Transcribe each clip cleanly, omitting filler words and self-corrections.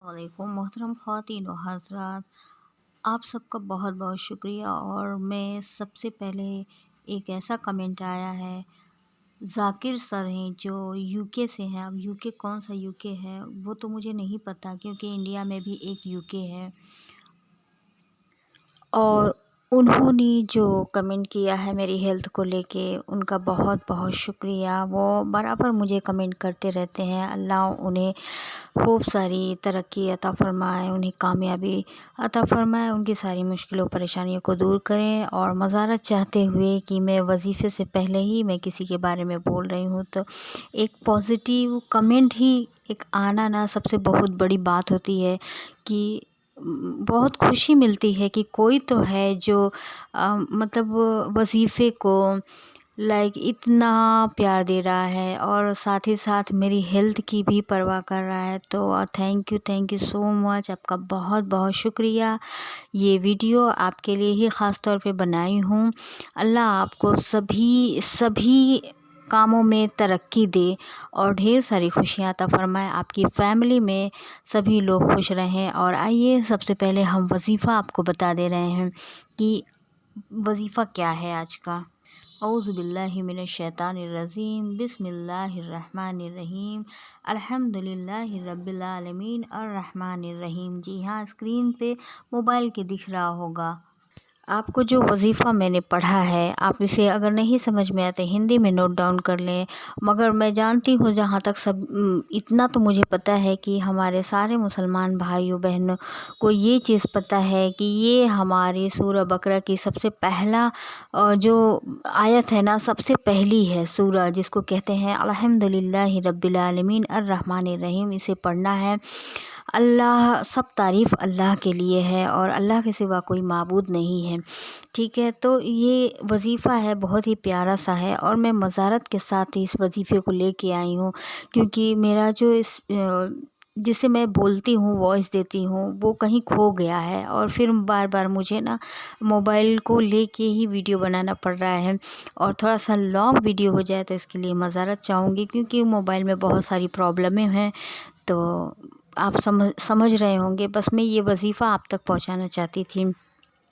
वालेकुम मोहतरम ख़वातीन व हज़रात, आप सबका बहुत बहुत शुक्रिया। और मैं सबसे पहले एक ऐसा कमेंट आया है, ज़ाकिर सर हैं जो यूके से हैं। अब यूके कौन सा यूके है वो तो मुझे नहीं पता, क्योंकि इंडिया में भी एक यूके है। और उन्होंने जो कमेंट किया है मेरी हेल्थ को लेके, उनका बहुत बहुत शुक्रिया। वो बराबर मुझे कमेंट करते रहते हैं। अल्लाह उन्हें खूब सारी तरक्की अता फ़रमाए, उन्हें कामयाबी अता फ़रमाए, उनकी सारी मुश्किलों परेशानियों को दूर करें। और मज़ारत चाहते हुए कि मैं वजीफ़े से पहले ही मैं किसी के बारे में बोल रही हूँ, तो एक पॉज़िटिव कमेंट ही एक आना ना सबसे बहुत बड़ी बात होती है कि बहुत खुशी मिलती है कि कोई तो है जो मतलब वजीफ़े को इतना प्यार दे रहा है और साथ ही साथ मेरी हेल्थ की भी परवाह कर रहा है। तो थैंक यू सो मच, आपका बहुत बहुत शुक्रिया। ये वीडियो आपके लिए ही ख़ास तौर पे बनाई हूँ। अल्लाह आपको सभी कामों में तरक्की दे और ढेर सारी खुशियाँ अता फ़रमाए, आपकी फ़ैमिली में सभी लोग खुश रहें। और आइए सबसे पहले हम वजीफ़ा आपको बता दे रहे हैं कि वजीफ़ा क्या है आज का। औज़ु बिल्लाहि मिनश शैतानिर रजीम, बिस्मिल्लाहिर रहमानिर रहीम, अल्हम्दुलिल्लाहि रब्बिल आलमीन अर्रहमानिर रहीम। जी हाँ, स्क्रीन पे मोबाइल के दिख रहा होगा आपको जो वजीफ़ा मैंने पढ़ा है। आप इसे अगर नहीं समझ में आते हिंदी में नोट डाउन कर लें। मगर मैं जानती हूँ जहाँ तक इतना तो मुझे पता है कि हमारे सारे मुसलमान भाइयों बहनों को ये चीज़ पता है कि ये हमारी सूरह बकरा की सबसे पहला जो आयत है ना, सबसे पहली है सूरह, जिसको कहते हैं अल्हम्दुलिल्लाहि रब्बिल आलमीन अर्रहमानिर रहीम। इसे पढ़ना है। अल्लाह, सब तारीफ़ अल्लाह के लिए है और अल्लाह के सिवा कोई माबूद नहीं है। ठीक है, तो ये वजीफ़ा है, बहुत ही प्यारा सा है और मैं मज़ारत के साथ ही इस वजीफ़े को लेके आई हूँ, क्योंकि मेरा जो जिसे मैं बोलती हूँ, वॉइस देती हूँ, वो कहीं खो गया है और फिर बार बार मुझे ना मोबाइल को लेके ही वीडियो बनाना पड़ रहा है। और थोड़ा सा लॉन्ग वीडियो हो जाए तो इसके लिए मज़ारत चाहूँगी, क्योंकि मोबाइल में बहुत सारी प्रॉब्लमें हैं। तो आप समझ रहे होंगे। बस मैं ये वजीफ़ा आप तक पहुंचाना चाहती थी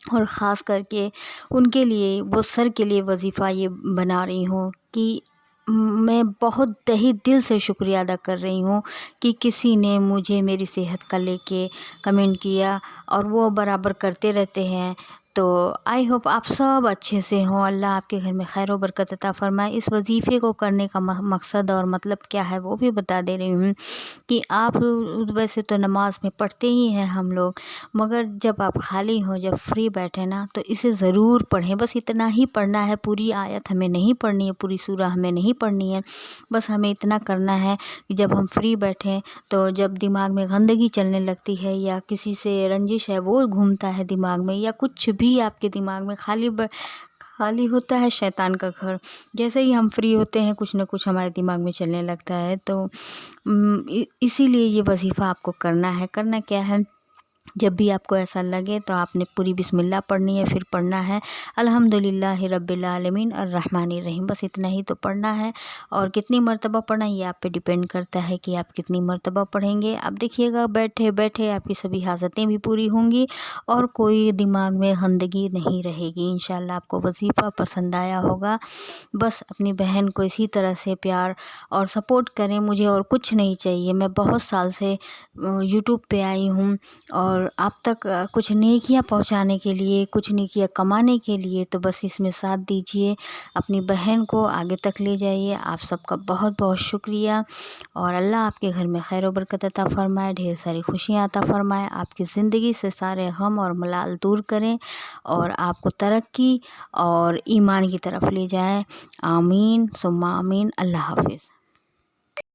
और ख़ास करके उनके लिए, वो सर के लिए वजीफ़ा ये बना रही हूँ कि मैं बहुत तहे दिल से शुक्रिया अदा कर रही हूँ कि किसी ने मुझे मेरी सेहत का लेके कमेंट किया और वो बराबर करते रहते हैं। तो आई होप आप सब अच्छे से हों, अल्लाह आपके घर में खैर व बरकत अता फ़रमाए। इस वजीफ़े को करने का मकसद और मतलब क्या है वो भी बता दे रही हूँ कि आप वैसे तो नमाज़ में पढ़ते ही हैं हम लोग, मगर जब आप खाली हों, जब फ्री बैठे ना, तो इसे ज़रूर पढ़ें। बस इतना ही पढ़ना है, पूरी आयत हमें नहीं पढ़नी है, पूरी सूरह हमें नहीं पढ़नी है। बस हमें इतना करना है कि जब हम फ्री बैठें, तो जब दिमाग में गंदगी चलने लगती है या किसी से रंजिश है वो घूमता है दिमाग में, या कुछ भी आपके दिमाग में खाली होता है शैतान का घर, जैसे ही हम फ्री होते हैं कुछ ना कुछ हमारे दिमाग में चलने लगता है। तो इसीलिए ये वजीफ़ा आपको करना है। करना क्या है, जब भी आपको ऐसा लगे तो आपने पूरी बिस्मिल्लाह पढ़नी है, फिर पढ़ना है अल्हम्दुलिल्लाहि रब्बिल आलमीन अर्रहमानिर रहीम। बस इतना ही तो पढ़ना है। और कितनी मर्तबा पढ़ना ये आप पे डिपेंड करता है कि आप कितनी मर्तबा पढ़ेंगे। आप देखिएगा, बैठे बैठे आपकी सभी हाजतें भी पूरी होंगी और कोई दिमाग में गंदगी नहीं रहेगी। इंशाअल्लाह आपको वजीफ़ा पसंद आया होगा। बस अपनी बहन को इसी तरह से प्यार और सपोर्ट करें, मुझे और कुछ नहीं चाहिए। मैं बहुत साल से यूट्यूब पे आई हूँ और आप तक कुछ नेकियां पहुंचाने के लिए, कुछ नेकियां कमाने के लिए, तो बस इसमें साथ दीजिए, अपनी बहन को आगे तक ले जाइए। आप सबका बहुत बहुत शुक्रिया और अल्लाह आपके घर में खैर व बरकत अता फ़रमाए, ढेर सारी खुशियाँ अता फ़रमाए, आपकी ज़िंदगी से सारे गम और मलाल दूर करें और आपको तरक्की और ईमान की तरफ ले जाए। आमीन सुम्मा आमीन। अल्लाह हाफिज़।